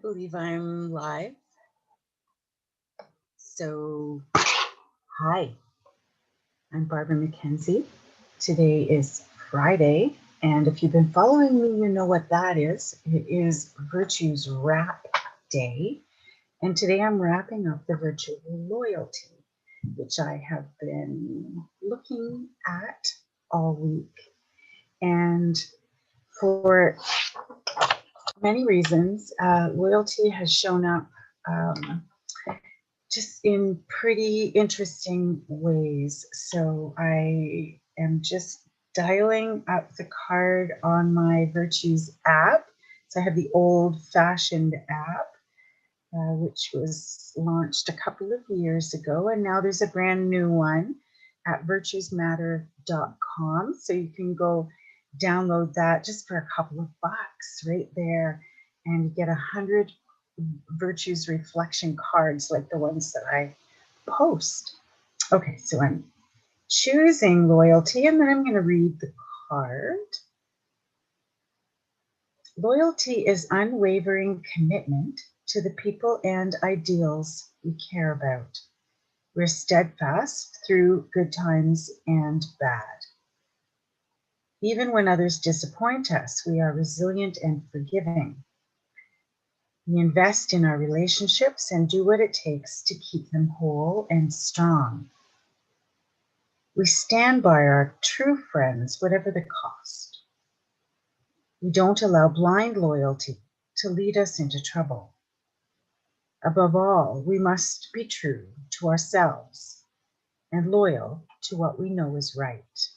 believe I'm live. So, hi, I'm Barbara McKenzie. Today is Friday, and if you've been following me, you know what that is. It is Virtue's Wrap Day, and today I'm wrapping up the virtue of loyalty, which I have been looking at all week. And for many reasons, loyalty has shown up just in pretty interesting ways. So I am just dialing up the card on my Virtues app. So I have the old-fashioned app, which was launched a couple of years ago, and now there's a brand new one at virtuesmatter.com. So you can go download that just for a couple of bucks right there, and you get 100 Virtues reflection cards like the ones that I post. Okay, so I'm choosing loyalty, and then I'm going to read the card. Loyalty is unwavering commitment to the people and ideals we care about. We're steadfast through good times and bad. Even when others disappoint us, we are resilient and forgiving. We invest in our relationships and do what it takes to keep them whole and strong. We stand by our true friends, whatever the cost. We don't allow blind loyalty to lead us into trouble. Above all, we must be true to ourselves and loyal to what we know is right.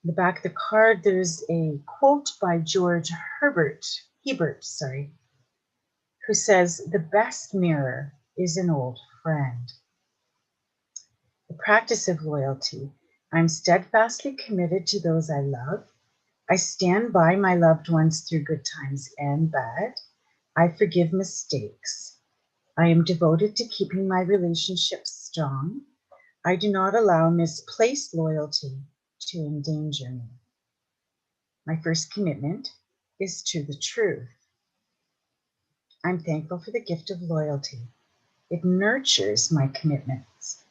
In the back of the card, there's a quote by George Hebert, who says, "The best mirror is an old friend." The practice of loyalty. I'm steadfastly committed to those I love. I stand by my loved ones through good times and bad. I forgive mistakes. I am devoted to keeping my relationships strong. I do not allow misplaced loyalty to endanger me. My first commitment is to the truth. I'm thankful for the gift of loyalty. It nurtures my commitments.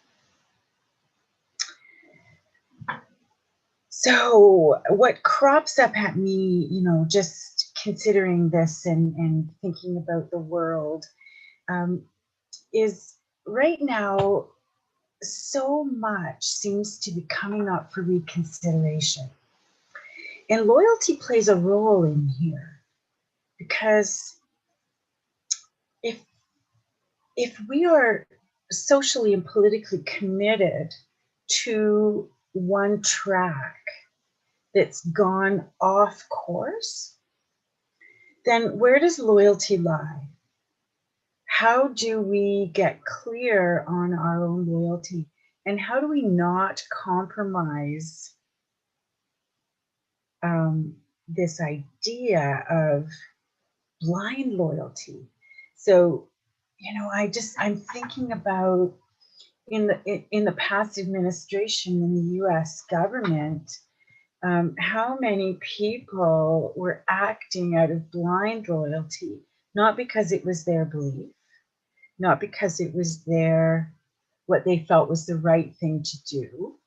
So what crops up at me, just considering this and thinking about the world, is right now so much seems to be coming up for reconsideration. And loyalty plays a role in here, because if we are socially and politically committed to one track that's gone off course, then where does loyalty lie? How do we get clear on our own loyalty? And how do we not compromise this idea of blind loyalty? So, I'm thinking about in the past administration in the US government, how many people were acting out of blind loyalty, not because it was their belief, not because it was what they felt was the right thing to do,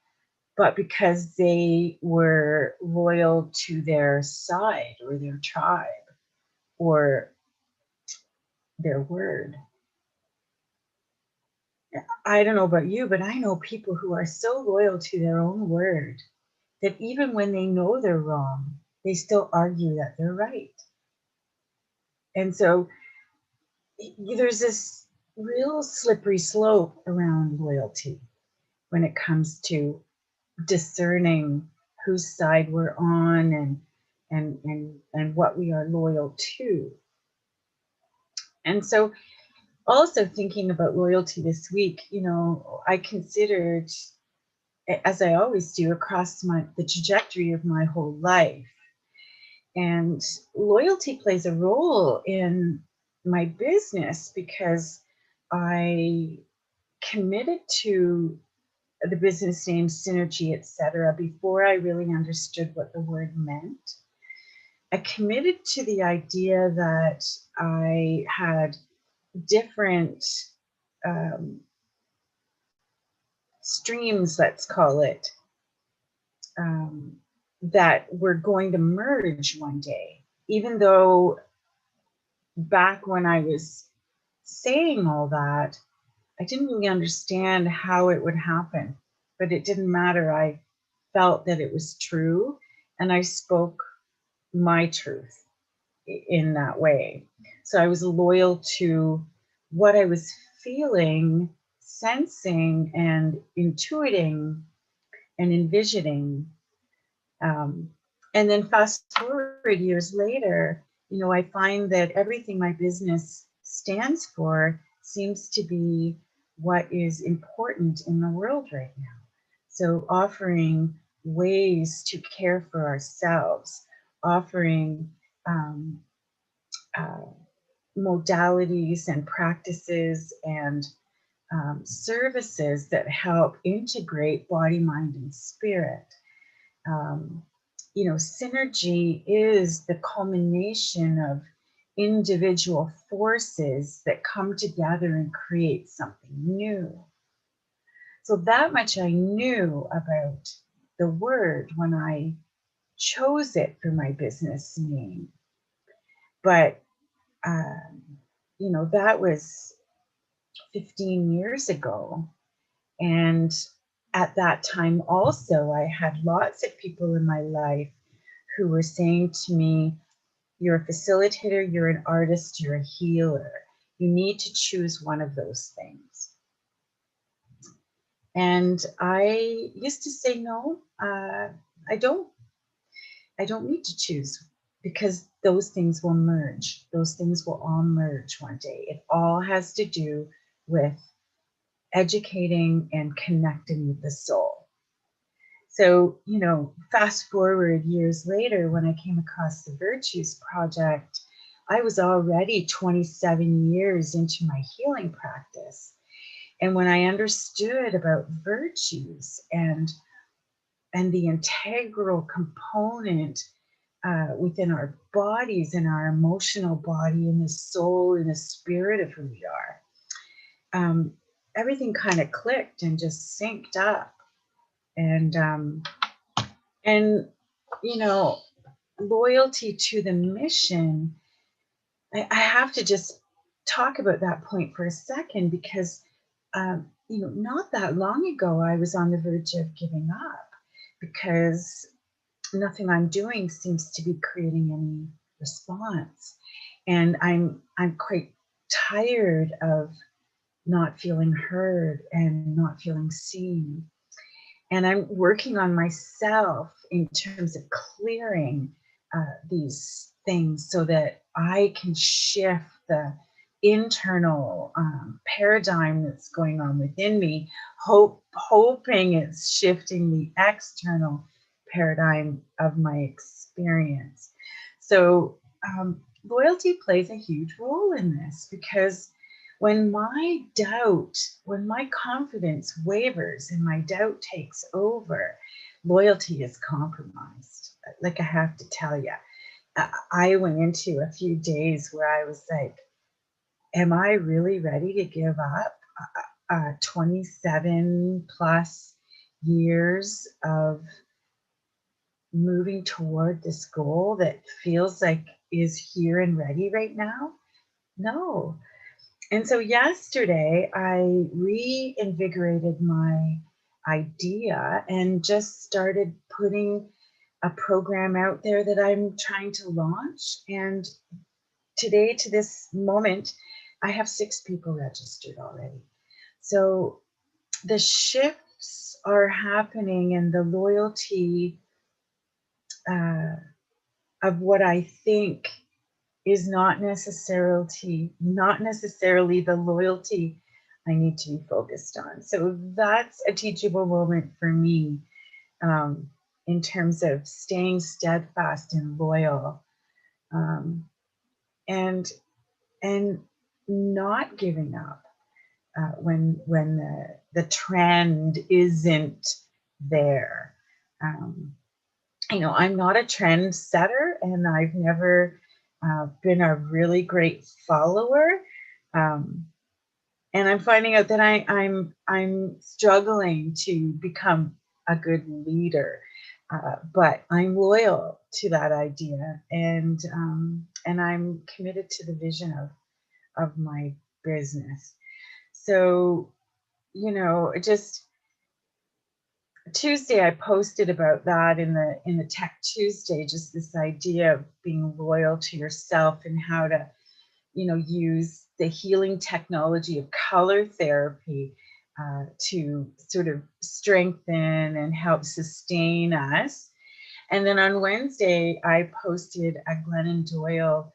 but because they were loyal to their side or their tribe or their word. I don't know about you, but I know people who are so loyal to their own word that even when they know they're wrong, they still argue that they're right. And so there's this real slippery slope around loyalty when it comes to discerning whose side we're on and what we are loyal to. And so also thinking about loyalty this week, I considered, as I always do, across the trajectory of my whole life. And loyalty plays a role in my business because I committed to the business name, synergy, etc., before I really understood what the word meant. I committed to the idea that I had different streams, let's call it, um, that were going to merge one day, even though back when I was saying all that, I didn't really understand how it would happen, but it didn't matter. I felt that it was true, and I spoke my truth in that way. So I was loyal to what I was feeling, sensing, and intuiting and envisioning. Um, and then fast forward years later, I find that everything my business stands for seems to be what is important in the world right now. So offering ways to care for ourselves, offering um, uh, modalities and practices and services that help integrate body, mind, and spirit. Um, Synergy is the culmination of individual forces that come together and create something new. So that much I knew about the word when I chose it for my business name. But, that was 15 years ago. And at that time also, I had lots of people in my life who were saying to me, you're a facilitator, you're an artist, you're a healer. You need to choose one of those things. And I used to say, no, I don't. I don't need to choose, because those things will merge. Those things will all merge one day. It all has to do with educating and connecting with the soul. So, fast forward years later, when I came across the Virtues Project, I was already 27 years into my healing practice. And when I understood about virtues and the integral component within our bodies and our emotional body and the soul and the spirit of who we are, everything kind of clicked and just synced up. And loyalty to the mission, I have to just talk about that point for a second, because not that long ago I was on the verge of giving up, because nothing I'm doing seems to be creating any response. And I'm quite tired of not feeling heard and not feeling seen. And I'm working on myself in terms of clearing these things so that I can shift the internal paradigm that's going on within me, hoping it's shifting the external paradigm of my experience. So loyalty plays a huge role in this, because when my confidence wavers and my doubt takes over, loyalty is compromised. Like, I have to tell you, I went into a few days where I was like, am I really ready to give up 27 plus years of moving toward this goal that feels like is here and ready right now? No. And so yesterday I reinvigorated my idea and just started putting a program out there that I'm trying to launch. And today, to this moment, I have 6 people registered already. So the shifts are happening, and the loyalty of what I think is not necessarily the loyalty I need to be focused on. So that's a teachable moment for me, in terms of staying steadfast and loyal, and not giving up when the trend isn't there. you know, I'm not a trendsetter, and I've never been a really great follower. Um, and I'm finding out that I'm struggling to become a good leader, but I'm loyal to that idea, and I'm committed to the vision of my business. So, you know, just Tuesday I posted about that in the Tech Tuesday, just this idea of being loyal to yourself and how to, you know, use the healing technology of color therapy to sort of strengthen and help sustain us. And then on Wednesday, I posted a Glennon Doyle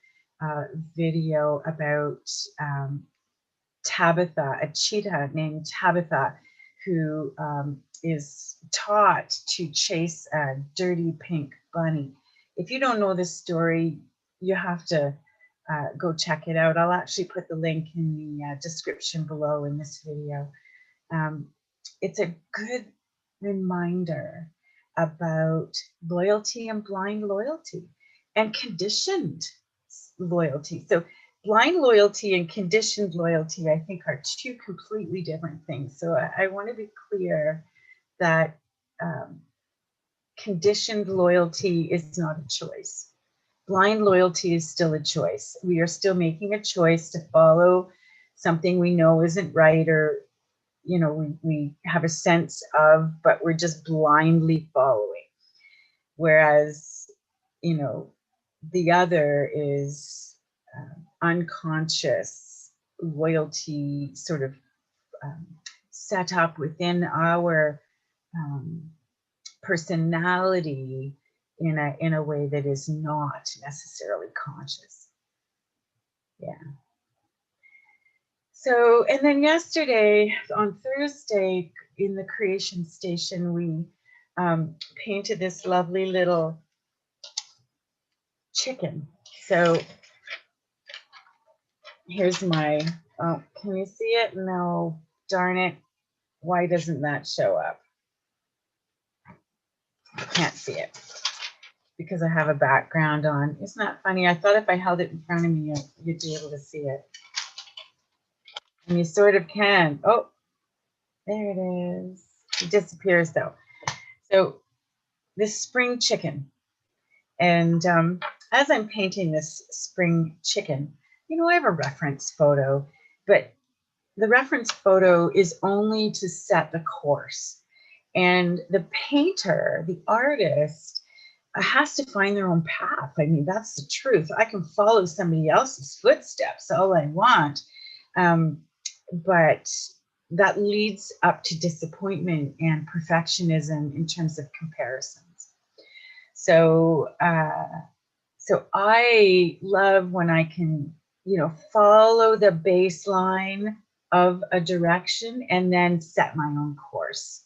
video about Tabitha, a cheetah named Tabitha, who is taught to chase a dirty pink bunny. If you don't know this story, you have to go check it out. I'll actually put the link in the description below in this video. Um, it's a good reminder about loyalty and blind loyalty and conditioned loyalty. So blind loyalty and conditioned loyalty, I think, are two completely different things. So I want to be clear that conditioned loyalty is not a choice. Blind loyalty is still a choice. We are still making a choice to follow something we know isn't right, or, you know, we have a sense of, but we're just blindly following. Whereas, you know, the other is unconscious loyalty, sort of set up within our personality in a way that is not necessarily conscious. Yeah. So, and then yesterday, on Thursday, in the Creation Station, we painted this lovely little chicken. So here's my, oh, can you see it? No, darn it. Why doesn't that show up? I can't see it because I have a background on. Isn't that funny? I thought if I held it in front of me, you'd be able to see it. And you sort of can. Oh, there it is. It disappears though. So this spring chicken. And as I'm painting this spring chicken, you know, I have a reference photo, but the reference photo is only to set the course. And the painter, the artist, has to find their own path. I mean, that's the truth. I can follow somebody else's footsteps all I want, but that leads up to disappointment and perfectionism in terms of comparisons. So, so I love when I can, you know, follow the baseline of a direction and then set my own course.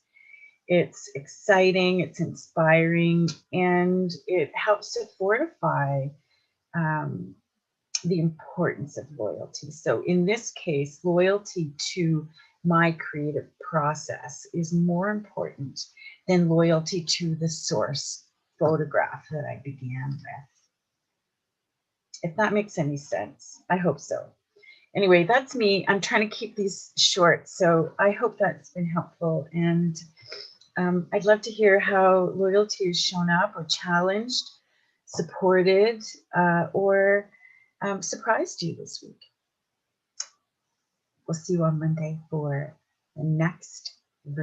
It's exciting, it's inspiring, and it helps to fortify the importance of loyalty. So in this case, loyalty to my creative process is more important than loyalty to the source photograph that I began with. If that makes any sense, I hope so. Anyway, that's me. I'm trying to keep these short, so I hope that's been helpful. And I'd love to hear how loyalty has shown up or challenged, supported, or surprised you this week. We'll see you on Monday for the next